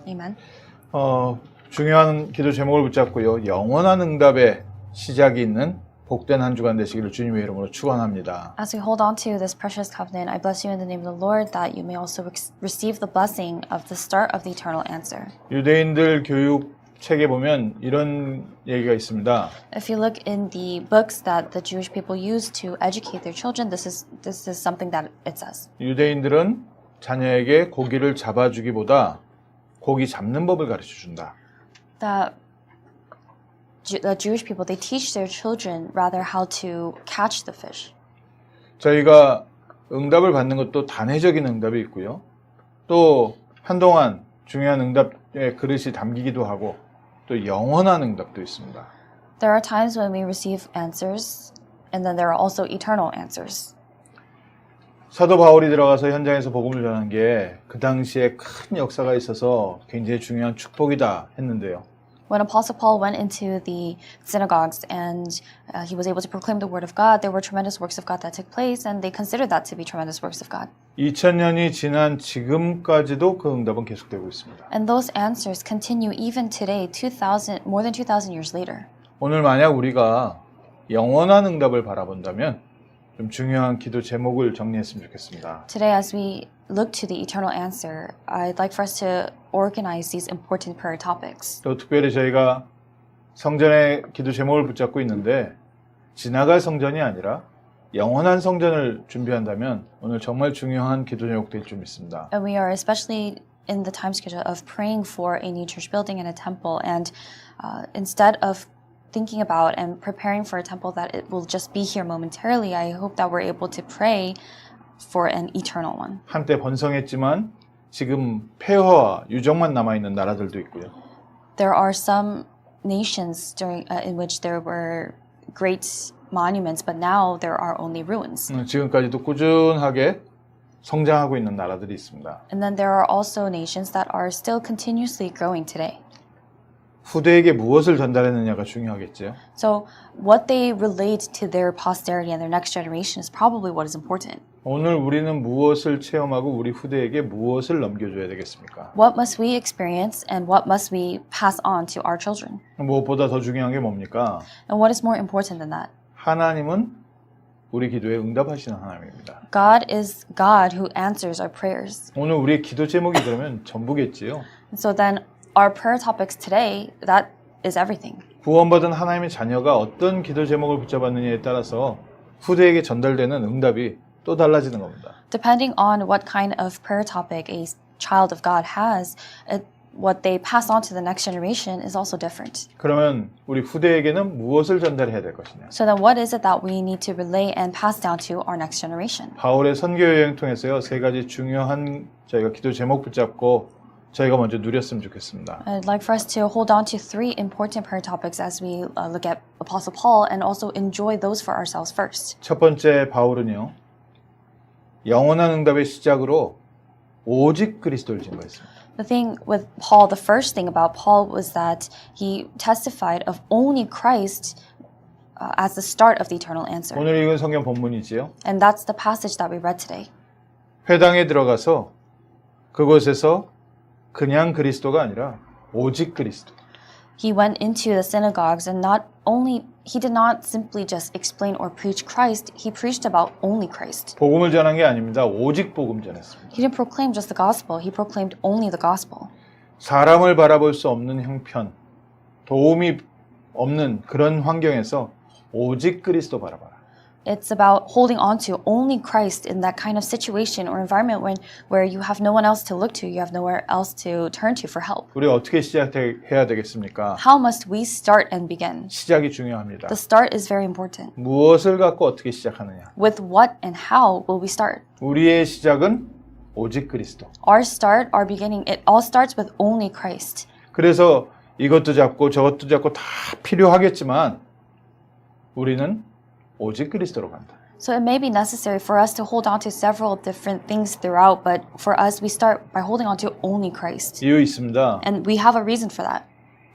Amen. 중요한 기도 제목을 붙잡고요. 영원한 응답의 시작이 있는 복된 한 주간 되시기를 주님의 이름으로 축원합니다. As we hold on to this precious covenant, I bless you in the name of the Lord that you may also receive the blessing of the start of the eternal answer. 유대인들 교육 책에 보면 이런 얘기가 있습니다. If you look in the books that the Jewish people use to educate their children, this is something that it says. 유대인들은 자녀에게 고기를 잡아주기보다 고기 잡는 법을 가르쳐 준다. That the Jewish people, they teach their children rather how to catch the fish. 저희가 응답을 받는 것도 단회적인 응답이 있고요. 또 한동안 중요한 응답의 그릇이 담기기도 하고 또 영원한 응답도 있습니다. There are times when we receive answers, and then there are also eternal answers. 사도 바울이 들어가서 현장에서 복음을 전한 게 그 당시에 큰 역사가 있어서 굉장히 중요한 축복이다 했는데요. When Apostle Paul went into the synagogues and he was able to proclaim the word of God, there were tremendous works of God that took place, and they considered that to be tremendous works of God. 2000년이 지난 지금까지도 그 응답은 계속되고 있습니다. And those answers continue even today, more than 2,000 years later. 오늘 만약 우리가 영원한 응답을 바라본다면 좀 중요한 기도 제목을 정리했으면 좋겠습니다. Today, as we look to the eternal answer, I'd like for us to organize these important prayer topics. 또 특별히 저희가 성전의 기도 제목을 붙잡고 있는데 지나갈 성전이 아니라 영원한 성전을 준비한다면 오늘 정말 중요한 기도 제목 될 줄 믿습니다. And we are especially in the time schedule of praying for a new church building and a temple. And instead of thinking about and preparing for a temple that it will just be here momentarily, I hope that we're able to pray for an eternal one. 한때 번성했지만 지금 폐허와 유적만 남아있는 나라들도 있고요. There are some nations in which there were great monuments, but now there are only ruins. 지금까지도 꾸준하게 성장하고 있는 나라들이 있습니다. And then there are also nations that are still continuously growing today. 후대에게 무엇을 전달했느냐가 중요하겠죠. So what they relate to their posterity and their next generation is probably what is important. 오늘 우리는 무엇을 체험하고 우리 후대에게 무엇을 넘겨줘야 되겠습니까? What must we experience and what must we pass on to our children? 무엇보다 더 중요한 게 뭡니까? And what is more important than that? 하나님은 우리 기도에 응답하시는 하나님입니다. God is God who answers our prayers. 오늘 우리의 기도 제목이 그러면 전부겠지요. And so then our prayer topics today, that is everything. 구원받은 하나님의 자녀가 어떤 기도 제목을 붙잡았느냐에 따라서 후대에게 전달되는 응답이 또 달라지는 겁니다. Depending on what kind of prayer topic a child of God has, what they pass on to the next generation is also different. 그러면 우리 후대에게는 무엇을 전달해야 될 것이냐? So then what is it that we need to relay and pass down to our next generation? 바울의 선교 여행 통해서요, 세 가지 중요한 저희가 기도 제목 붙잡고 저희가 먼저 누렸으면 좋겠습니다. I'd like for us to hold on to three important prayer topics as we look at Apostle Paul and also enjoy those for ourselves first. 첫 번째 바울은요, 영원한 응답의 시작으로 오직 그리스도를 증거했습니다. The thing with Paul, the first thing about Paul was that he testified of only Christ as the start of the eternal answer. 오늘 읽은 성경 본문이지요. And that's the passage that we read today. 회당에 들어가서 그곳에서 그냥 그리스도가 아니라 오직 그리스도. He went into the synagogues and he did not simply just explain or preach Christ, he preached about only Christ. 복음을 전한 게 아닙니다. 오직 복음 전했습니다. He didn't proclaim just the gospel, he proclaimed only the gospel. 사람을 바라볼 수 없는 형편, 도움이 없는 그런 환경에서 오직 그리스도 바라봐라. It's about holding on to only Christ in that kind of situation or environment where you have no one else to look to, you have nowhere else to turn to for help. 우리 어떻게 시작해야 되겠습니까? How must we start and begin? 시작이 중요합니다. The start is very important. 무엇을 갖고 어떻게 시작하느냐? With what and how will we start? 우리의 시작은 오직 그리스도. Our start, our beginning, it all starts with only Christ. 그래서 이것도 잡고 저것도 잡고 다 필요하겠지만 우리는 오직 그리스도로 간다. So it may be necessary for us to hold on to several different things throughout, but for us, we start by holding on to only Christ. 이유 있습니다. And we have a reason for that.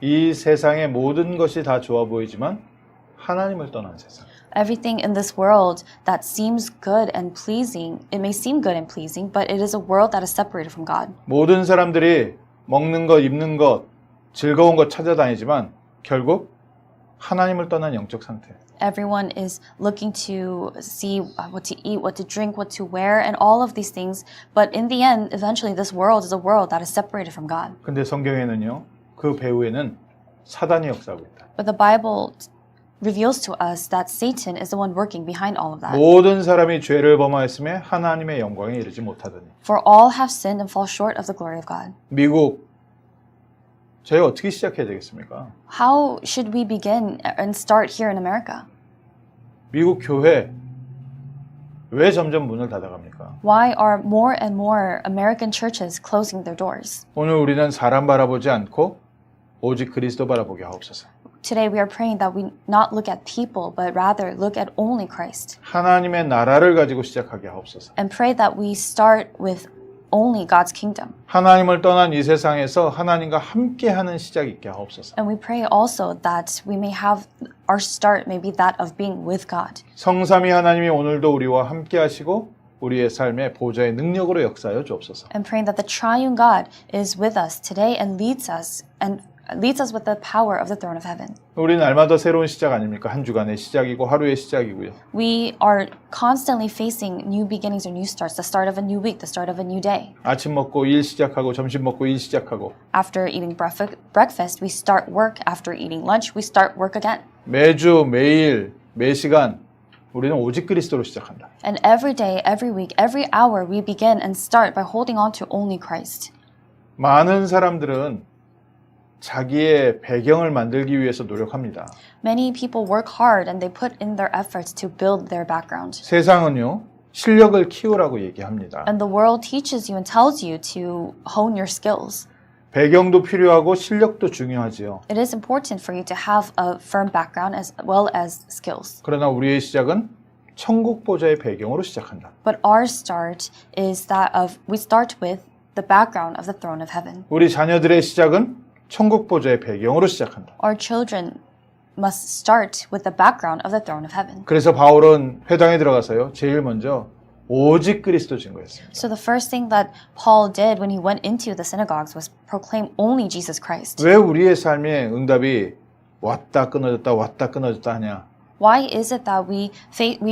이 세상의 모든 것이 다 좋아 보이지만 하나님을 떠난 세상. Everything in this world that seems good and pleasing, it may seem good and pleasing, but it is a world that is separated from God. 모든 사람들이 먹는 것, 입는 것, 즐거운 것 찾아다니지만 결국 하나님을 떠난 영적 상태. Everyone is looking to see what to eat, what to drink, what to wear, and all of these things. But in the end, eventually, this world is a world that is separated from God. 근데 성경에는요, 그 배후에는 사단이 역사하고 있다. But the Bible reveals to us that Satan is the one working behind all of that. 모든 사람이 죄를 범하였음에 하나님의 영광에 이르지 못하더니. For all have sinned and fall short of the glory of God. 미국, 저희 어떻게 시작해야 되겠습니까? How should we begin and start here in America? 미국 교회 왜 점점 문을 닫아갑니까? Why are more and more American churches closing their doors? 오늘 우리는 사람 바라보지 않고 오직 그리스도 바라보게 하옵소서. Today we are praying that we not look at people, but rather look at only Christ. 하나님의 나라를 가지고 시작하게 하옵소서. And pray that we start with only God's kingdom. 하나님을 떠난 이 세상에서 하나님과 함께하는 시작이 있게 하옵소서. And we pray also that we may have our start may be that of being with God. 성삼위 하나님이 오늘도 우리와 함께하시고 우리의 삶의 보좌의 능력으로 역사하여 주옵소서. And praying that the triune God is with us today and leads us with the power of the throne of heaven. 우리는 날마다 새로운 시작 아닙니까? 한 주간의 시작이고 하루의 시작이고요. We are constantly facing new beginnings or new starts, the start of a new week, the start of a new day. 아침 먹고 일 시작하고 점심 먹고 일 시작하고 After eating breakfast, we start work. After eating lunch, we start work again. 매주 매일 매 시간 우리는 오직 그리스도로 시작한다. And every day, every week, every hour, we begin and start by holding on to only Christ. 많은 사람들은 자기의 배경을 만들기 위해서 노력합니다. Many people work hard and they put in their efforts to build their background. 세상은요, 실력을 키우라고 얘기합니다. And the world teaches you and tells you to hone your skills. 배경도 필요하고 실력도 중요하지요. It is important for you to have a firm background as well as skills. 그러나 우리의 시작은 천국 보좌의 배경으로 시작한다. But our start is that of we start with the background of the throne of heaven. 우리 자녀들의 시작은 천국 보좌의 배경으로 시작한다. Our children must start with the background of the throne of heaven. 그래서 바울은 회당에 들어가서요. 제일 먼저 오직 그리스도 증거했습니다. So the first thing that Paul did when he went into the synagogues was proclaim only Jesus Christ. 왜 우리의 삶의 응답이 왔다 끊어졌다 왔다 끊어졌다 하냐? Why is it that we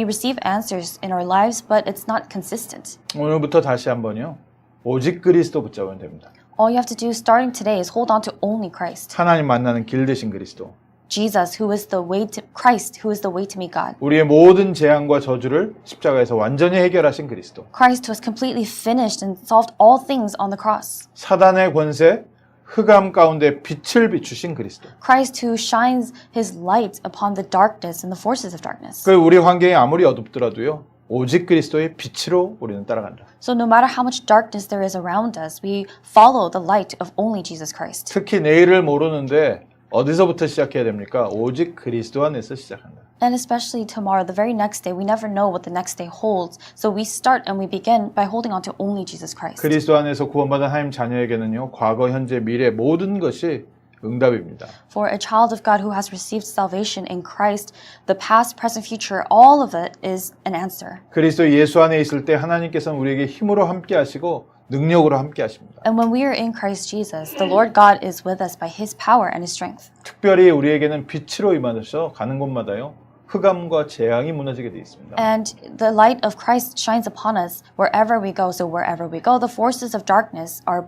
receive answers in our lives but it's not consistent? 오늘부터 다시 한번요. 오직 그리스도 붙잡으면 됩니다. All you have to do starting today is hold on to only Christ. 하나님 만나는 길 대신 그리스도. Jesus, who is the way to Christ, who is the way to meet God. 우리의 모든 재앙과 저주를 십자가에서 완전히 해결하신 그리스도. Christ who has completely finished and solved all things on the cross. 사단의 권세, 흑암 가운데 빛을 비추신 그리스도. Christ who shines his light upon the darkness and the forces of darkness. 그 우리 환경이 아무리 어둡더라도요. 오직 그리스도의 빛으로 우리는 따라간다. So no matter how much darkness there is around us, we follow the light of only Jesus Christ. 특히 내일을 모르는데 어디서부터 시작해야 됩니까? 오직 그리스도 안에서 시작한다. And especially tomorrow, the very next day, we never know what the next day holds. So we start and we begin by holding on to only Jesus Christ. 그리스도 안에서 구원받은 하나님 자녀에게는요. 과거, 현재, 미래 모든 것이 응답입니다. For a child of God who has received salvation in Christ, the past, present, future, all of it is an answer. 그리스도 예수 안에 있을 때 하나님께서는 우리에게 힘으로 함께 하시고 능력으로 함께 하십니다. And when we are in Christ Jesus, the Lord God is with us by His power and His strength. 특별히 우리에게는 빛으로 임하셔서 가는 곳마다요. 흑암과 재앙이 무너지게 되어 있습니다. And the light of Christ shines upon us wherever we go. So wherever we go, the forces of darkness are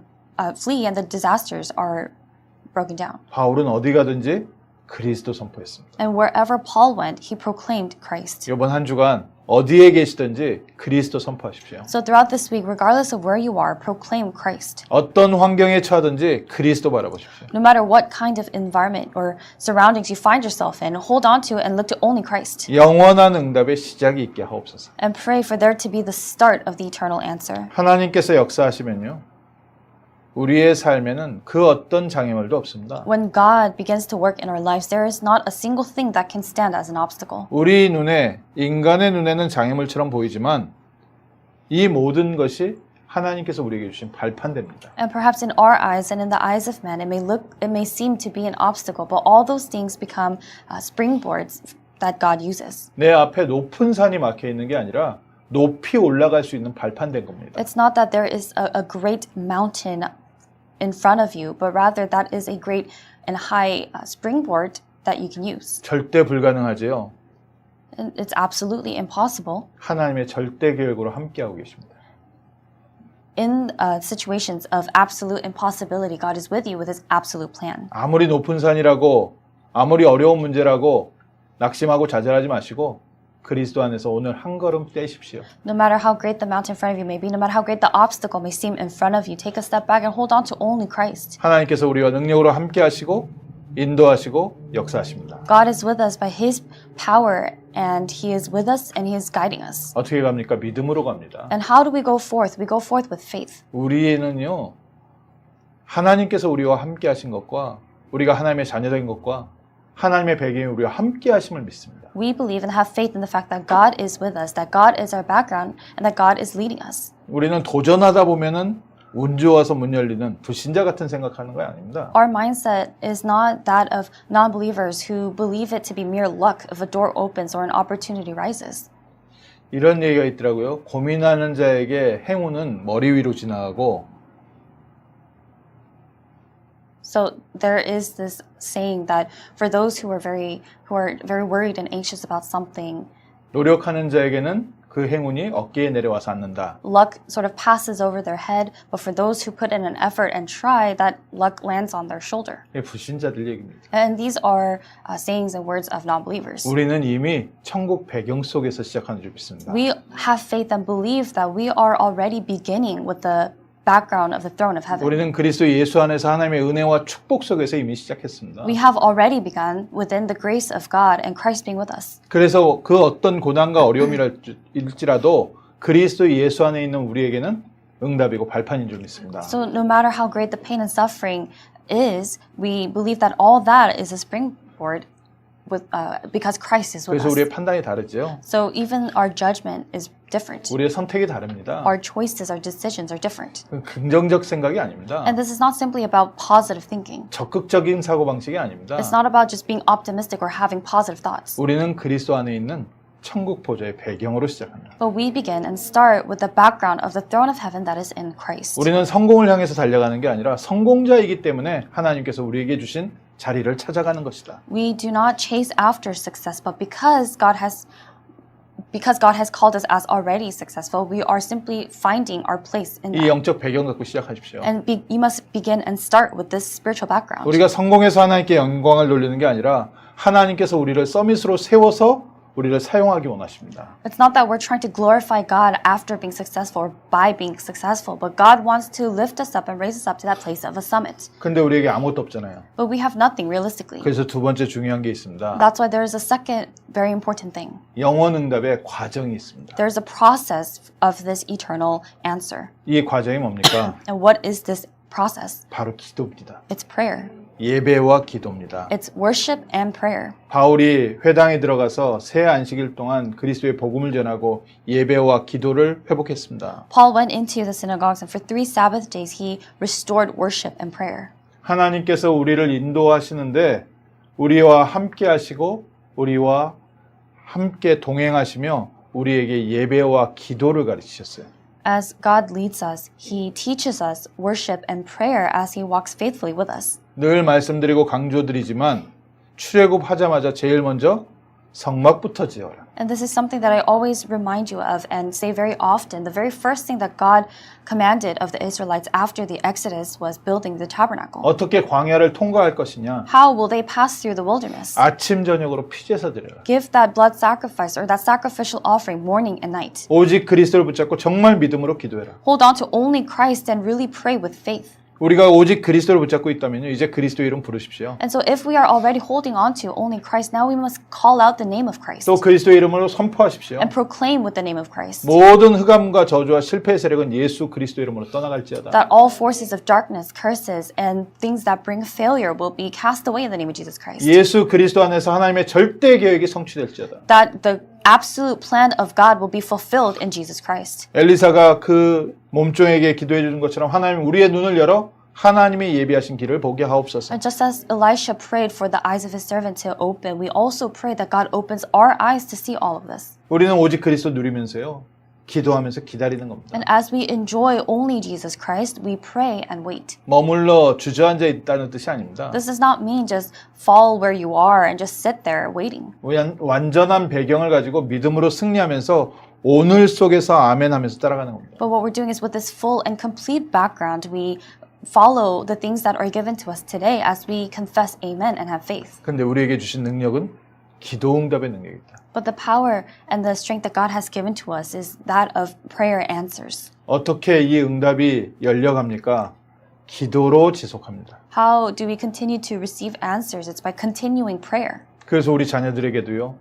flee and the disasters are broken down. 바울은 어디 가든지 그리스도 선포했습니다. And wherever Paul went, he proclaimed Christ. 이번 한 주간 어디에 계시든지 그리스도 선포하십시오. So throughout this week, regardless of where you are, proclaim Christ. 어떤 환경에 처하든지 그리스도 바라보십시오. No matter what kind of environment or surroundings you find yourself in, hold on to and look to only Christ. 영원한 응답의 시작이 있게 하옵소서. And pray for there to be the start of the eternal answer. 하나님께서 역사하시면요. 우리의 삶에는 그 어떤 장애물도 없습니다. When God begins to work in our lives, there is not a single thing that can stand as an obstacle. 우리 눈에, 인간의 눈에는 장애물처럼 보이지만 이 모든 것이 하나님께서 우리에게 주신 발판됩니다. And perhaps in our eyes and in the eyes of men, it may seem to be an obstacle, but all those things become springboards that God uses. 내 앞에 높은 산이 막혀 있는 게 아니라 높이 올라갈 수 있는 발판된 겁니다. It's not that there is a great mountain in front of you, but rather that is a great and high springboard that you can use. 절대 불가능하지요. And it's absolutely impossible. 하나님의 절대 계획으로 함께하고 계십니다. In situations of absolute impossibility, God is with you with His absolute plan. 아무리 높은 산이라고 아무리 어려운 문제라고 낙심하고 좌절하지 마시고 그리스도 안에서 오늘 한 걸음 떼십시오. No matter how great the mountain in front of you may be, no matter how great the obstacle may seem in front of you, take a step back and hold on to only Christ. 하나님께서 우리와 능력으로 함께하시고 인도하시고 역사하십니다. God is with us by His power, and He is with us and He is guiding us. 어떻게 갑니까? 믿음으로 갑니다. And how do we go forth? We go forth with faith. 우리는요, 하나님께서 우리와 함께하신 것과 우리가 하나님의 자녀된 것과 하나님의 배경이 우리와 함께하심을 믿습니다. We believe and have faith in the fact that God is with us, that God is our background, and that God is leading us. 우리는 도전하다 보면은 운 좋아서 문 열리는 불신자 같은 생각하는 거 아닙니다. Our mindset is not that of non-believers who believe it to be mere luck if a door opens or an opportunity rises. 이런 얘기가 있더라고요. 고민하는 자에게 행운은 머리 위로 지나가고 So there is this saying that for those who are very worried and anxious about something, 노력하는 자에게는 그 행운이 어깨에 내려와서 앉는다. luck sort of passes over their head, but for those who put in an effort and try, that luck lands on their shoulder. 이게 불신자들 얘기입니다. And these are sayings and words of non-believers. 우리는 이미 천국 배경 속에서 시작하는 줄 믿습니다. We have faith and believe that we are already beginning with the background of the throne of heaven. 우리는 그리스도 예수 안에서 하나님의 은혜와 축복 속에서 이미 시작했습니다. We have already begun within the grace of God and Christ being with us. 그래서 그 어떤 고난과 어려움일지라도 그리스도 예수 안에 있는 우리에게는 응답이고 발판인 줄 믿습니다. So no matter how great the pain and suffering is, we believe that all that is a springboard with, because Christ is with 그래서 us. 우리의 판단이 다르죠. So even our judgment is different. 우리의 선택이 다릅니다. Our choices, our decisions are different. 긍정적 생각이 아닙니다. And this is not simply about positive thinking. 적극적인 사고방식이 아닙니다. It's not about just being optimistic or having positive thoughts. 우리는 그리스도 안에 있는 천국 보좌의 배경으로 시작합니다. But we begin and start with the background of the throne of heaven that is in Christ. 우리는 성공을 향해서 달려가는 게 아니라 성공자이기 때문에 하나님께서 우리에게 주신 자리를 찾아가는 것이다. We do not chase after success, but because God has called us as already successful, we are simply finding our place in 이 that. 영적 배경 갖고 시작하십시오. And you must begin and start with this spiritual background. 우리가 성공해서 하나님께 영광을 돌리는 게 아니라 하나님께서 우리를 서밋으로 세워서 우리를 사용하기 원하십니다. It's not that we're trying to glorify God after being successful or by being successful, but God wants to lift us up and raise us up to that place of a summit. 근데 우리에게 아무것도 없잖아요. But we have nothing realistically. 그래서 두 번째 중요한 게 있습니다. That's why there is a second very important thing. 영원 응답의 과정이 있습니다. There's a process of this eternal answer. 이 과정이 뭡니까? And what is this process? 바로 기도입니다. It's prayer. 예배와 기도입니다. It's worship and prayer. 바울이 회당에 들어가서 새 안식일 동안 그리스도의 복음을 전하고 예배와 기도를 회복했습니다. Paul went into the synagogues and for 3 Sabbath days he restored worship and prayer. 하나님께서 우리를 인도하시는데 우리와 함께 하시고 우리와 함께 동행하시며 우리에게 예배와 기도를 가르치셨어요. As God leads us, He teaches us worship and prayer as He walks faithfully with us. 늘 말씀드리고 강조드리지만 출애굽하자마자 제일 먼저 성막부터 지어라. And this is something that I always remind you of and say very often. The very first thing that God commanded of the Israelites after the Exodus was building the tabernacle. 어떻게 광야를 통과할 것이냐? How will they pass through the wilderness? 아침 저녁으로 피제사 드려라. Give that blood sacrifice or that sacrificial offering morning and night. 오직 그리스도를 붙잡고 정말 믿음으로 기도해라. Hold on to only Christ and really pray with faith. 우리가 오직 그리스도를 붙잡고 있다면요, 이제 그리스도 이름 부르십시오. And so if we are already holding on to only Christ, now we must call out the name of Christ. 또 그리스도 이름으로 선포하십시오. And proclaim with the name of Christ. 모든 흑암과 저주와 실패의 세력은 예수 그리스도 이름으로 떠나갈지어다. That all forces of darkness, curses, and things that bring failure will be cast away in the name of Jesus Christ. 예수 그리스도 안에서 하나님의 절대 계획이 성취될지어다. That the absolute plan of God will be fulfilled in Jesus Christ. 엘리사가 그 몸종에게 기도해 주는 것처럼 하나님 우리의 눈을 열어 하나님이 예비하신 길을 보게 하옵소서. And just as Elisha prayed for the eyes of his servant to open, we also pray that God opens our eyes to see all of this. 우리는 오직 그리스도 누리면서요. 기도하면서 기다리는 겁니다. And as we enjoy only Jesus Christ, we pray and wait. 머물러 주저앉아 있다는 뜻이 아닙니다. This does not mean just fall where you are and just sit there waiting. 완전한 배경을 가지고 믿음으로 승리하면서 오늘 속에서 아멘 하면서 따라가는 겁니다. But what we're doing is with this full and complete background, we follow the things that are given to us today as we confess amen and have faith. 근데 우리에게 주신 능력은 기도 응답의 능력이다. But the power and the strength that God has given to us is that of prayer answers. 어떻게 이 응답이 열려갑니까? 기도로 지속합니다. How do we continue to receive answers? It's by continuing prayer. 그래서 우리 자녀들에게도요.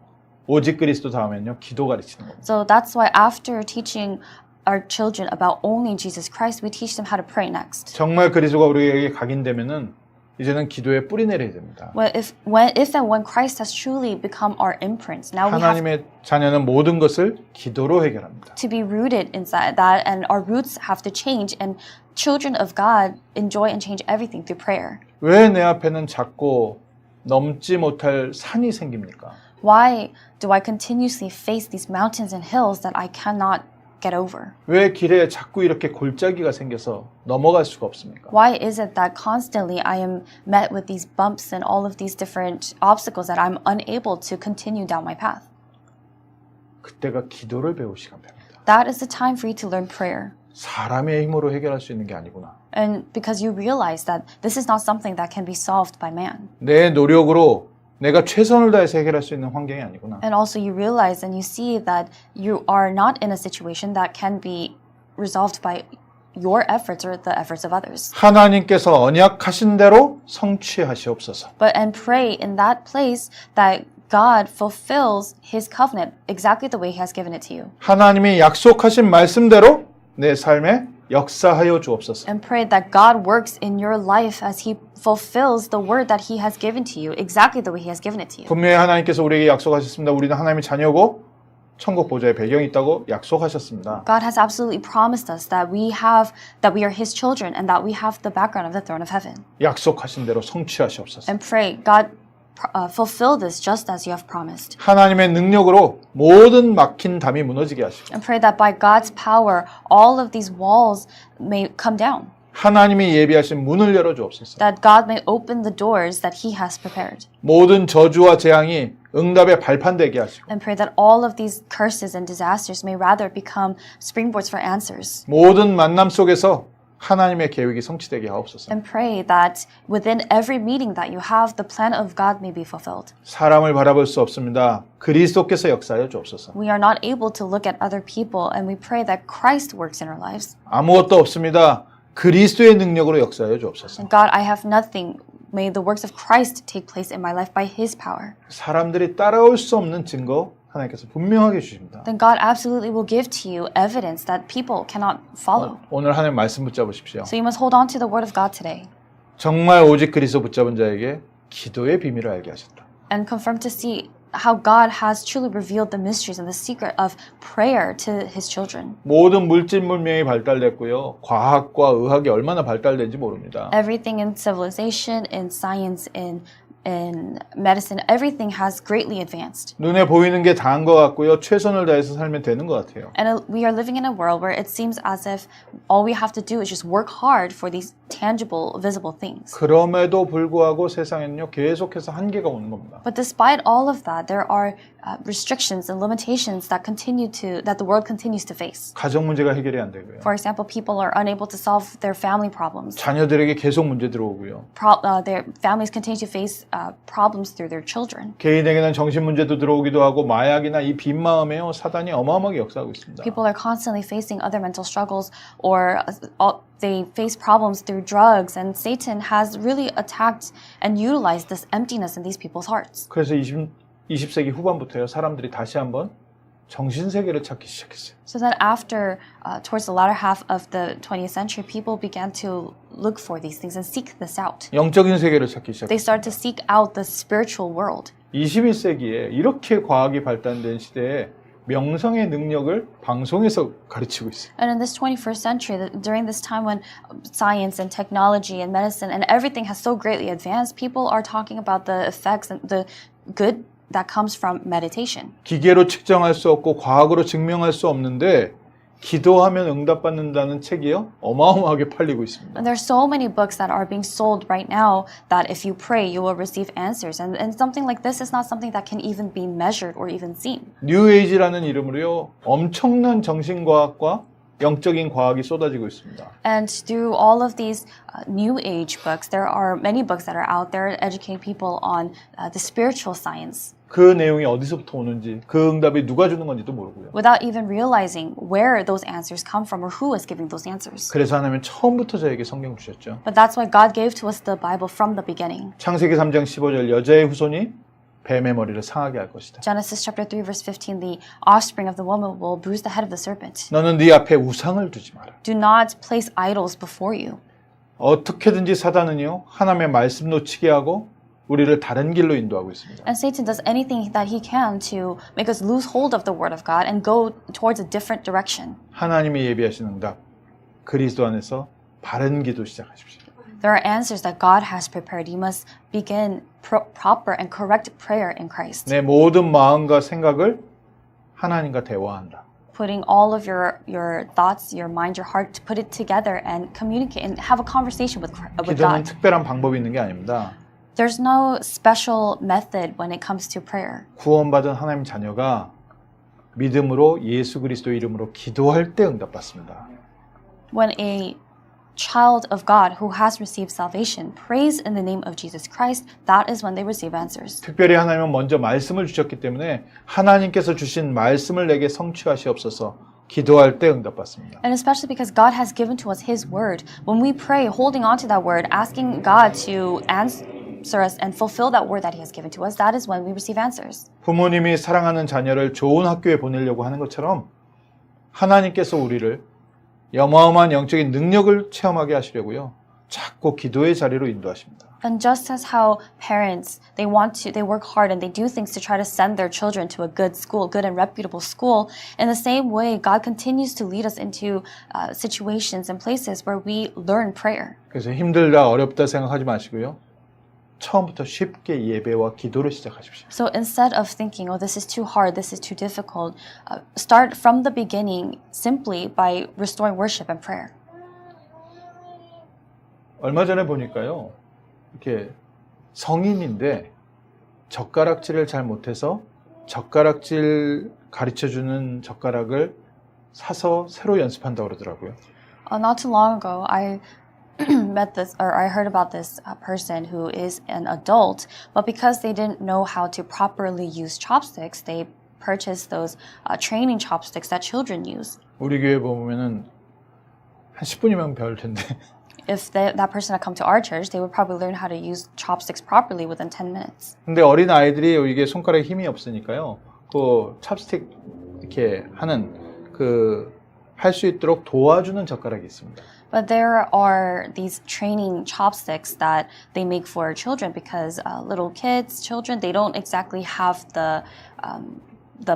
오직 그리스도 다음엔요. 기도 가르치는 겁니다. So that's why after teaching our children about only Jesus Christ, we teach them how to pray next. 정말 그리스도가 우리에게 각인되면은 이제는 기도에 뿌리 내려야 됩니다. Well, if and when Christ has truly become our imprint, now we have 하나님의 자녀는 모든 것을 기도로 해결합니다. to be rooted inside that, and our roots have to change, and children of God enjoy and change everything through prayer. 왜 내 앞에는 작고 넘지 못할 산이 생깁니까? Why do I continuously face these mountains and hills that I cannot get over? 왜 길에 자꾸 이렇게 골짜기가 생겨서 넘어갈 수가 없습니까? Why is it that constantly I am met with these bumps and all of these different obstacles that I'm unable to continue down my path? 그때가 기도를 배울 시간입니다. That is the time for you to learn prayer. 사람의 힘으로 해결할 수 있는 게 아니구나. And because you realize that this is not something that can be solved by man. 내 노력으로 내가 최선을 다해서 해결할 수 있는 환경이 아니구나. And also you realize and you see that you are not in a situation that can be resolved by your efforts or the efforts of others. 하나님께서 언약하신 대로 성취하시옵소서. But and pray in that place that God fulfills His covenant exactly the way He has given it to you. 하나님이 약속하신 말씀대로 내 삶에 역사하여 주옵소서. And pray that God works in your life as He fulfills the word that He has given to you exactly the way He has given it to you. 분명히 하나님께서 우리에게 약속하셨습니다. 우리는 하나님의 자녀고 천국 보좌의 배경이 있다고 약속하셨습니다. God has absolutely promised us that we are His children and that we have the background of the throne of heaven. 약속하신 대로 성취하시옵소서. And pray, God, fulfill this just as you have promised. 하나님의 능력으로 모든 막힌 담이 무너지게 하시고 And pray that by God's power, all of these walls may come down. 하나님이 예비하신 문을 열어 주옵소서. That God may open the doors that He has prepared. 모든 저주와 재앙이 응답의 발판되게 하시고 And pray that all of these curses and disasters may rather become springboards for answers. 모든 만남 속에서 하나님의 계획이 성취되게 하옵소서. And pray that within every meeting that you have, the plan of God may be fulfilled. 사람을 바라볼 수 없습니다. 그리스도께서 역사하여 주옵소서. We are not able to look at other people, and we pray that Christ works in our lives. 아무것도 없습니다. 그리스도의 능력으로 역사하여 주옵소서. And God, I have nothing. May the works of Christ take place in my life by His power. 사람들이 따라올 수 없는 증거 하나님께서 분명하게 주십니다. Then God absolutely will give to you evidence that people cannot follow. 오늘 하나님 말씀 붙잡으십시오. So you must hold on to the word of God today. 정말 오직 그리스도 붙잡은 자에게 기도의 비밀을 알게 하셨다. And confirm to see how God has truly revealed the mysteries and the secret of prayer to His children. 모든 물질 문명이 발달됐고요. 과학과 의학이 얼마나 발달된지 모릅니다. Everything in civilization, in science, in medicine, everything has greatly advanced. 눈에 보이는 게 다인 것 같고요. 최선을 다해서 살면 되는 것 같아요. And we are living in a world where it seems as if all we have to do is just work hard for these tangible, visible things. 그럼에도 불구하고 세상에는요. 계속해서 한계가 오는 겁니다. But despite all of that, there are restrictions and limitations that the world continues to face. 가정 문제가 해결이 안 되고요. For example, people are unable to solve their family problems. 자녀들에게 계속 문제 들어오고요. Their families continue to face problems through their children. 개인에게는 정신 문제도 들어오기도 하고 마약이나 이 빈 마음에요. 사단이 어마어마하게 역사하고 있습니다. People are constantly facing other mental struggles or they face problems through drugs, and Satan has really attacked and utilized this emptiness in these people's hearts. 그래서 20세기 후반부터요. 사람들이 다시 한번 정신세계를 찾기 시작했어요. So that after, towards the latter half of the 20th century, people began to look for these things and seek this out. 영적인 세계를 찾기 They 시작했어요. started to seek out the spiritual world. 21세기에 이렇게 과학이 발달된 시대에 명상의 능력을 방송에서 가르치고 있어요. And in this 21st century, during this time when science and technology and medicine and everything has so greatly advanced, people are talking about the effects and the good that comes from meditation. 기계로 측정할 수 없고 과학으로 증명할 수 없는데 기도하면 응답받는다는 책이요 어마어마하게 팔리고 있습니다. And there's so many books that are being sold right now that if you pray, you will receive answers. And something like this is not something that can even be measured or even seen. 뉴에이지라는 이름으로요 엄청난 정신과학과 영적인 과학이 쏟아지고 있습니다. And through all of these new age books, there are many books that are out there educating people on the spiritual science. 그 내용이 어디서부터 오는지 그 응답이 누가 주는 건지도 모르고요. Without even realizing where those answers come from or who is giving those answers. 그래서 하나님은 처음부터 저에게 성경 주셨죠. But that's why God gave to us the Bible from the beginning. 창세기 3장 15절 여자의 후손이 뱀의 머리를 상하게 할 것이다. Genesis chapter 3 verse 15, the offspring of the woman will bruise the head of the serpent. 너는 네 앞에 우상을 두지 마라. Do not place idols before you. 어떻게든지 사단은요 하나님의 말씀 놓치게 하고 우리를 다른 길로 인도하고 있습니다. And Satan does anything that he can to make us lose hold of the word of God and go towards a different direction. 하나님이 예비하신 응답 그리스도 안에서 바른 기도 시작하십시오. There are answers that God has prepared. You must begin proper and correct prayer in Christ. 내 모든 마음과 생각을 하나님과 대화한다. Putting all of your thoughts, your mind, your heart, to put it together and communicate and have a conversation with 기도는 God. 특별한 방법이 있는 게 아닙니다. There's no special method when it comes to prayer. 구원받은 하나님 자녀가 믿음으로 예수 그리스도 이름으로 기도할 때 응답받습니다. When a child of God who has received salvation prays in the name of Jesus Christ, that is when they receive answers. 특별히 하나님은 먼저 말씀을 주셨기 때문에 하나님께서 주신 말씀을 내게 성취하시옵소서 기도할 때 응답받습니다. And especially because God has given to us His word, when we pray, holding on to that word, asking God to answer us and fulfill that word that He has given to us, that is when we receive answers. 부모님이 사랑하는 자녀를 좋은 학교에 보내려고 하는 것처럼 하나님께서 우리를 어마어마한 영적인 능력을 체험하게 하시려고요. 자꾸 기도의 자리로 인도하십니다. And just as how parents, they work hard and they do things to try to send their children to a good school, good and reputable school, in the same way, God continues to lead us into situations and places where we learn prayer. 그래서 힘들다, 어렵다 생각하지 마시고요. 처음부터 쉽게 예배와 기도를 시작하십시오. So instead of thinking, oh, this is too hard, this is too difficult, start from the beginning simply by restoring worship and prayer. 얼마 전에 보니까요. 이렇게 성인인데 젓가락질을 잘 못해서 젓가락질 가르쳐주는 젓가락을 사서 새로 연습한다고 그러더라고요. Not too long ago, I I heard about this person who is an adult, but because they didn't know how to properly use chopsticks, they purchased those training chopsticks that children use. 우리 교회 보면은 한 10분이면 배울 텐데. If that person had come to our church, they would probably learn how to use chopsticks properly within 10 minutes. 근데 어린 아이들이 이게 손가락에 힘이 없으니까요. 그 찹스틱 이렇게 하는 할 수 있도록 도와주는 젓가락이 있습니다. But there are these training chopsticks that they make for children because little kids, children, they don't exactly have the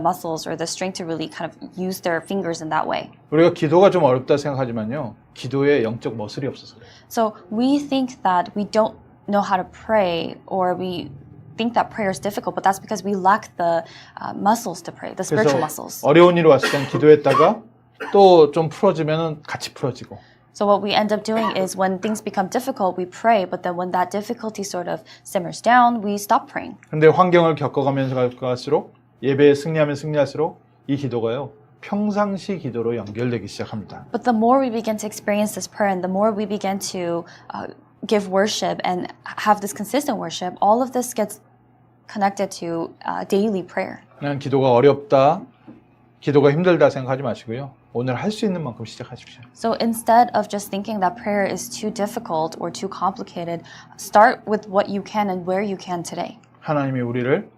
muscles or the strength to really kind of use their fingers in that way. 우리가 기도가 좀 어렵다 생각하지만요. 기도에 영적 머슬이 없어서 그래요. So we think that we don't know how to pray or we think that prayer is difficult, but that's because we lack the muscles to pray, the spiritual muscles. 어려운 일이 왔을 땐 기도했다가 또 좀 풀어지면은 같이 풀어지고. So what we end up doing is when things become difficult, we pray, but then when that difficulty sort of simmers down, we stop praying. 근데 환경을 겪어가면서 갈수록 예배에 승리하면 승리할수록 이 기도가요. 평상시 기도로 연결되기 시작합니다. But the more we begin to experience this prayer and the more we begin to give worship and have this consistent worship, all of this gets connected to daily prayer. 그냥 기도가 어렵다, 기도가 힘들다 생각하지 마시고요. 오늘 할 수 있는 만큼 시작하십시오. So instead of just thinking that prayer is too difficult or too complicated, start with what you can and where you can today. 하나님이 우리를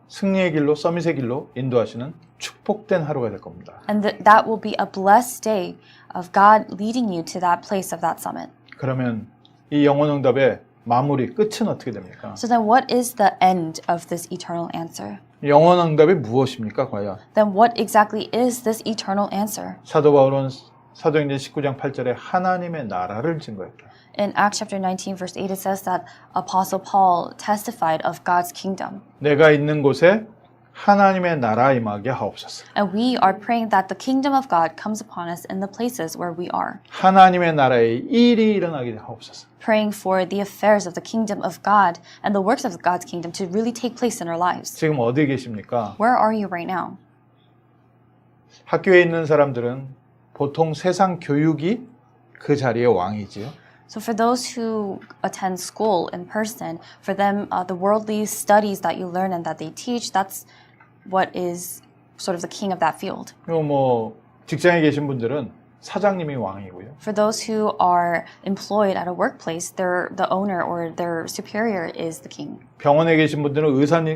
승리의 길로, 서밋의 길로 인도하시는 축복된 하루가 될 겁니다. And that will be a blessed day of God leading you to that place of that summit. 그러면 이 영혼 응답의 마무리, 끝은 어떻게 됩니까? So then what is the end of this eternal answer? 영혼 응답이 무엇입니까, 과연? Then what exactly is this eternal answer? 사도 바울은 사도행전 19장 8절에 하나님의 나라를 증거했다. In Acts chapter 19 verse 8 it says that Apostle Paul testified of God's kingdom. 내가 있는 곳에 하나님의 나라 임하게 하옵소서. And we are praying that the kingdom of God comes upon us in the places where we are. 하나님의 나라의 일이 일어나게 하옵소서. Praying for the affairs of the kingdom of God and the works of God's kingdom to really take place in our lives. 지금 어디 계십니까? Where are you right now? 학교에 있는 사람들은 보통 세상 교육이 그 자리의 왕이지요. So for those who attend school in person, for them, the worldly studies that you learn and that they teach, that's what is sort of the king of that field. 그리고 뭐 직장에 계신 분들은 사장님이 왕이고요. For those who are employed at a workplace, the owner or their superior is the king. 병원에 계신 분들은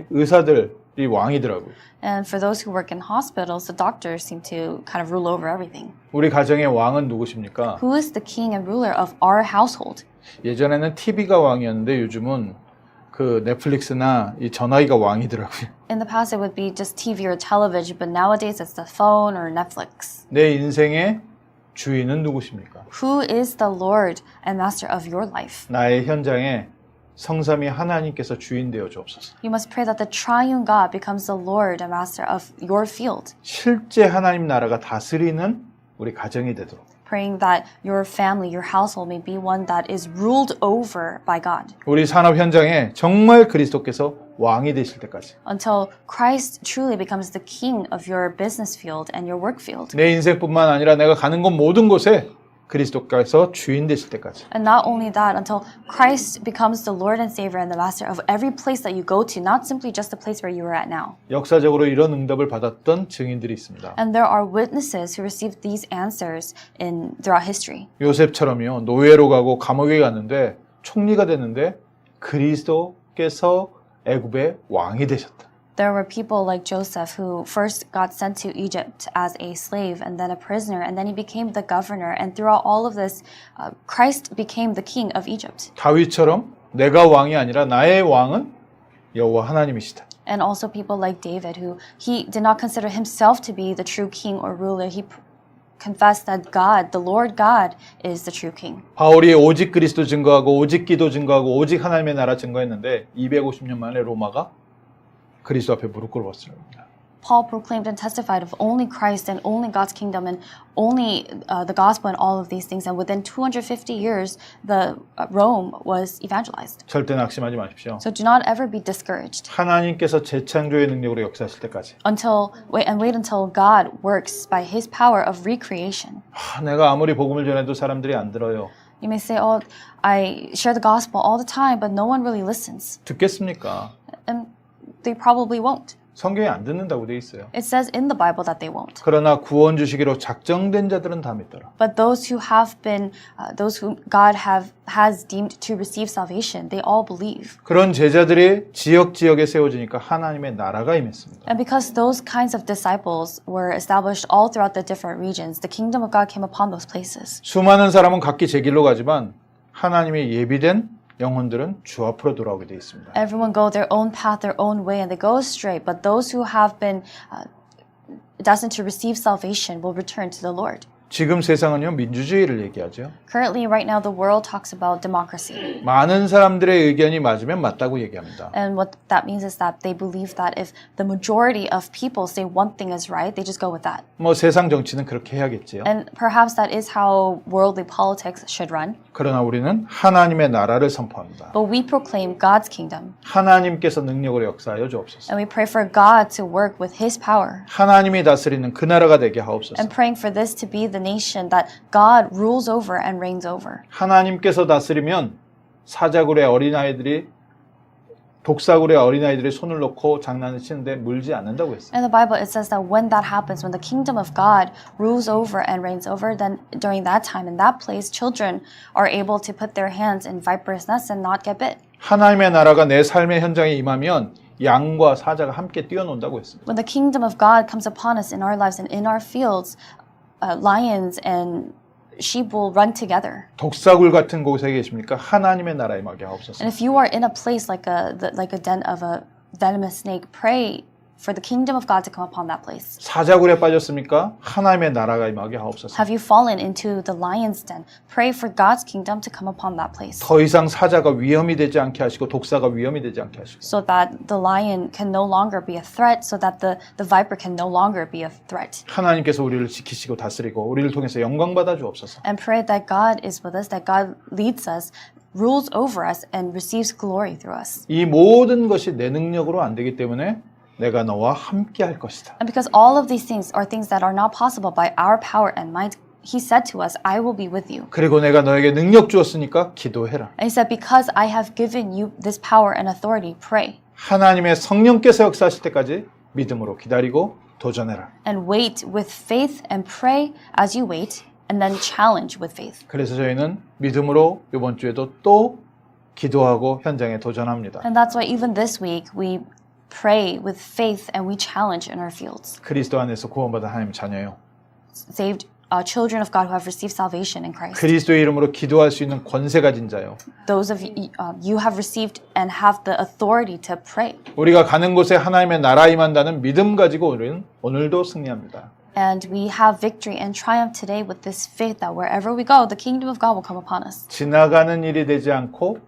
의사들이 왕이더라고요. And for those who work in hospitals, the doctors seem to kind of rule over everything. 우리 가정의 왕은 누구십니까? Who is the king and ruler of our household? 예전에는 TV가 왕이었는데 요즘은 그 넷플릭스나 이 전화기가 왕이더라고요. In the past, it would be just TV or television, but nowadays it's the phone or Netflix. 내 인생의 주인은 누구십니까? Who is the Lord and Master of your life? 나의 현장에 성삼위 하나님께서 주인 되어 주옵소서. You must pray that the triune God becomes the Lord and Master of your field. 실제 하나님 나라가 다스리는 우리 가정이 되도록. Praying that your family, your household may be one that is ruled over by God. 우리 산업 현장에 정말 그리스도께서 왕이 되실 때까지. Until Christ truly becomes the king of your business field and your work field. 내 인생뿐만 아니라 내가 가는 곳 모든 곳에 그리스도께서 주인 되실 때까지. And not only that, until Christ becomes the Lord and Savior and the Master of every place that you go to, not simply just the place where you are at now. 역사적으로 이런 응답을 받았던 증인들이 있습니다. And there are witnesses who received these answers throughout history. 요셉처럼요. 노예로 가고 감옥에 갔는데 총리가 됐는데 그리스도께서 애굽의 왕이 되셨다. There were people like Joseph who first got sent to Egypt as a slave and then a prisoner, and then he became the governor. And throughout all of this, Christ became the king of Egypt. 다윗처럼 내가 왕이 아니라 나의 왕은 여호와 하나님이시다. And also people like David who he did not consider himself to be the true king or ruler. He confessed that God, the Lord God, is the true king. 바울이 오직 그리스도 증거하고 오직 기도 증거하고 오직 하나님의 나라 증거했는데 250년 만에 로마가 그리스도 앞에 무릎 꿇었습니다. Paul proclaimed and testified of only Christ and only God's kingdom and only the gospel and all of these things. And within 250 years, Rome was evangelized. 절대 낙심하지 마십시오. So do not ever be discouraged 하나님께서 재창조의 능력으로 역사하실 때까지. wait until God works by His power of recreation. 내가 아무리 복음을 전해도 사람들이 안 들어요. You may say, "Oh, I share the gospel all the time, but no one really listens." 듣겠습니까? And they probably won't. 성경에 안 듣는다고 돼 있어요. It says in the Bible that they won't. 그러나 구원 주시기로 작정된 자들은 다 믿더라. But those who God has deemed to receive salvation, they all believe. 그런 제자들이 지역에 세워지니까 하나님의 나라가 임했습니다. And because those kinds of disciples were established all throughout the different regions, the kingdom of God came upon those places. 수많은 사람은 각기 제 길로 가지만 하나님의 예비된 영혼들은 주 앞으로 돌아오게 되어 있습니다. Everyone go their own path, their own way, and they go straight. But those who have been destined to receive salvation will return to the Lord. 지금 세상은요 민주주의를 얘기하죠. Currently, right now, the world talks about democracy. 많은 사람들의 의견이 맞으면 맞다고 얘기합니다. And what that means is that they believe that if the majority of people say one thing is right, they just go with that. 뭐 세상 정치는 그렇게 해야겠지요. And perhaps that is how worldly politics should run. 그러나 우리는 하나님의 나라를 선포합니다. But we proclaim God's kingdom. 하나님께서 능력으로 역사하여 주옵소서. And we pray for God to work with His power. 하나님이 다스리는 그 나라가 되게 하옵소서. And praying for this to be the nation that God rules over and reigns over. 하나님께서 다스리면 사자굴의 어린아이들이 독사굴의 어린아이들이 손을 놓고 장난을 치는데 물지 않는다고 했어요. In the Bible, it says that when that happens, when the kingdom of God rules over and reigns over, then during that time, in that place, children are able to put their hands in viper's nests and not get bit. 하나님의 나라가 내 삶의 현장에 임하면 양과 사자가 함께 뛰어논다고 했습니다. When the kingdom of God comes upon us in our lives and in our fields, lions and sheep will run together. 독사굴 같은 곳에 계십니까? 하나님의 나라에 임하게 하옵소서. And if you are in a place like a den of a venomous snake, pray for the kingdom of God to come upon that place. 사자굴에 빠졌습니까? 하나님의 나라가 임하게 하옵소서. Have you fallen into the lion's den? Pray for God's kingdom to come upon that place. 더 이상 사자가 위험이 되지 않게 하시고 독사가 위험이 되지 않게 하시고 So that the lion can no longer be a threat, so that the viper can no longer be a threat. 하나님께서 우리를 지키시고 다스리고 우리를 통해서 영광 받아 주옵소서. And pray that God is with us, that God leads us, rules over us, and receives glory through us. 이 모든 것이 내 능력으로 안 되기 때문에 내가 너와 함께 할 것이다. And because all of these things are things that are not possible by our power and might, He said to us, I will be with you. 그리고 내가 너에게 능력 주었으니까 기도해라. And He said, because I have given you this power and authority, pray. 하나님의 성령께서 역사하실 때까지 믿음으로 기다리고 도전해라. And wait with faith and pray as you wait, and then challenge with faith. 그래서 저희는 믿음으로 이번 주에도 또 기도하고 현장에 도전합니다. And that's why even this week we pray with faith and we challenge in our fields. 그리스도 안에서 구원받은 하나님 자녀요. Saved children of God who have received salvation in Christ. 그리스도의 이름으로 기도할 수 있는 권세 가진 자요. Those of you have received and have the authority to pray. 우리가 가는 곳에 하나님의 나라 임한다는 믿음 가지고 우리는 오늘도 승리합니다. And we have victory and triumph today with this faith that wherever we go, the kingdom of God will come upon us. 지나가는 일이 되지 않고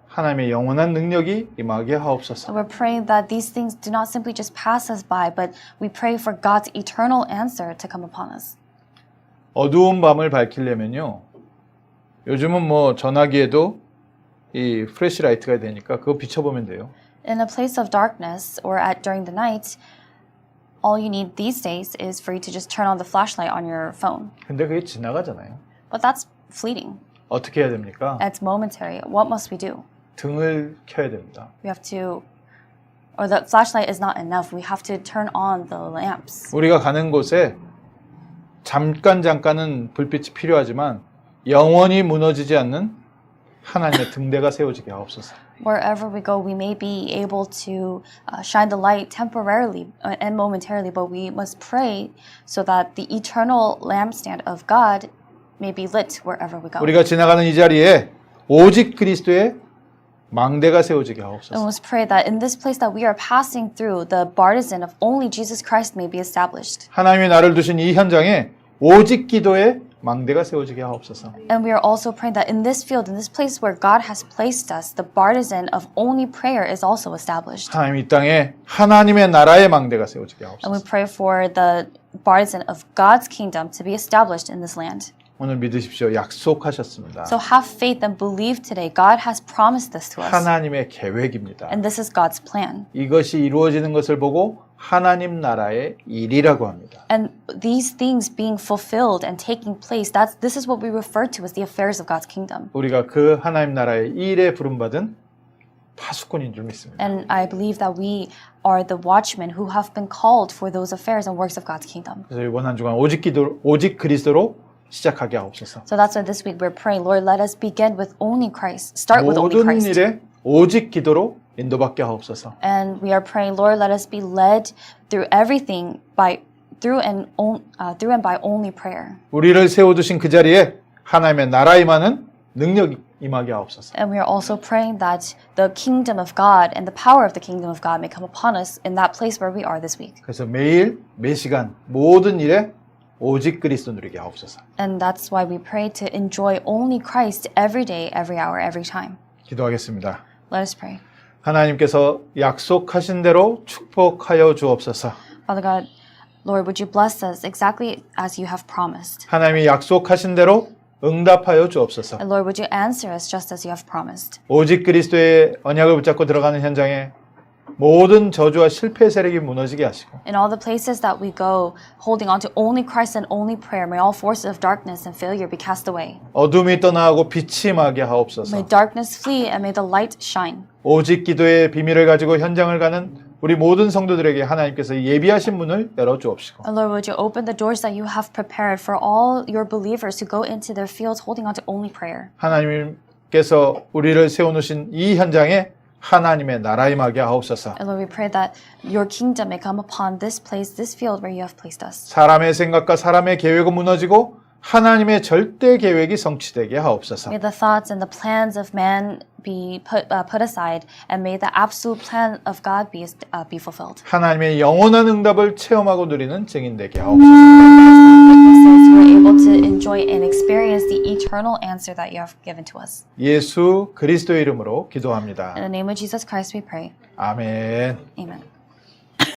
하나님의 영원한 능력이 임하게 하옵소서. So we're praying that these things do not simply just pass us by, but we pray for God's eternal answer to come upon us. 어두운 밤을 밝히려면요. 요즘은 뭐 전화기에도 이 플래시 라이트가 되니까 그거 비춰보면 돼요. In a place of darkness or during the night, all you need these days is for you to just turn on the flashlight on your phone. 근데 그게 지나가잖아요. But that's fleeting. 어떻게 해야 됩니까? It's momentary. What must we do? 등을 켜야 됩니다. We have to, or the flashlight is not enough. We have to turn on the lamps. 우리가 가는 곳에 잠깐은 불빛이 필요하지만 영원히 무너지지 않는 하나님의 등대가 세워지게 하옵소서. Wherever we go, we may be able to shine the light temporarily and momentarily, but we must pray so that the eternal lampstand of God may be lit wherever we go. 우리가 지나가는 이 자리에 오직 그리스도의 망대가 세워지게 And we 하옵소서. must pray that in this place that we are passing through, the partisan of only Jesus Christ may be established. 하나님이 나를 두신 이 현장에 오직 기도의 망대가 세워지게 하옵소서. And we are also praying that in this field, in this place where God has placed us, the partisan of only prayer is also established. 하나님 이 땅에 하나님의 나라의 망대가 세워지게 And we 하옵소서. pray for the partisan of God's kingdom to be established in this land. 오늘 믿으십시오. 약속하셨습니다. So have faith and believe today. God has promised this to us. 하나님의 계획입니다. And this is God's plan. 이것이 이루어지는 것을 보고 하나님 나라의 일이라고 합니다. And these things being fulfilled and taking place, this is what we refer to as the affairs of God's kingdom. 우리가 그 하나님 나라의 일에 부름받은 파수꾼인 줄 믿습니다. And I believe that we are the watchmen who have been called for those affairs and works of God's kingdom. 그래서 이번 한 주간 오직 그리스도로 시작하게 하옵소서. So that's why this week we're praying, Lord, let us begin with only Christ. Start with only 모든 Christ. 일에 오직 기도로 인도받게 하옵소서. And we are praying, Lord, let us be led through everything through and by only prayer. 우리를 세워두신 그 자리에 하나님의 나라 임하는 능력이 임하게 하옵소서. And we are also praying that the kingdom of God and the power of the kingdom of God may come upon us in that place where we are this week. 그래서 매일 매시간 모든 일에 오직 그리스도 누리게 하옵소서. And that's why we pray to enjoy only Christ every day, every hour, every time. 기도하겠습니다. Let us pray. 하나님께서 약속하신 대로 축복하여 주옵소서. Father God, Lord, would you bless us exactly as you have promised? 하나님이 약속하신 대로 응답하여 주옵소서. And Lord, would you answer us just as you have promised? 오직 그리스도의 언약을 붙잡고 들어가는 현장에 모든 저주와 실패 세력이 무너지게 하시고 In all the places that we go, holding on to only Christ and only prayer, may all forces of darkness and failure be cast away. 어둠이 떠나고 빛이 임하게 하옵소서. May darkness flee and may the light shine. 오직 기도의 비밀을 가지고 현장을 가는 우리 모든 성도들에게 하나님께서 예비하신 문을 열어 주옵시고 And Lord, would you open the doors that you have prepared for all your believers to go into their fields holding on to only prayer. 하나님께서 우리를 세워놓으신 이 현장에 하나님의 나라 임하게 하옵소서. And Lord, we pray that your kingdom may come upon this place, this field where you have placed us. 사람의 생각과 사람의 계획은 무너지고 하나님의 절대 계획이 성취되게 하옵소서. May the thoughts and the plans of man be put aside, and may the absolute plan of God be fulfilled. 하나님의 영원한 응답을 체험하고 누리는 증인 되게 하옵소서. Witnesses who are able to enjoy and experience the eternal answer that you have given to us. 예수 그리스도의 이름으로 기도합니다. In the name of Jesus Christ we pray. 아멘. Amen.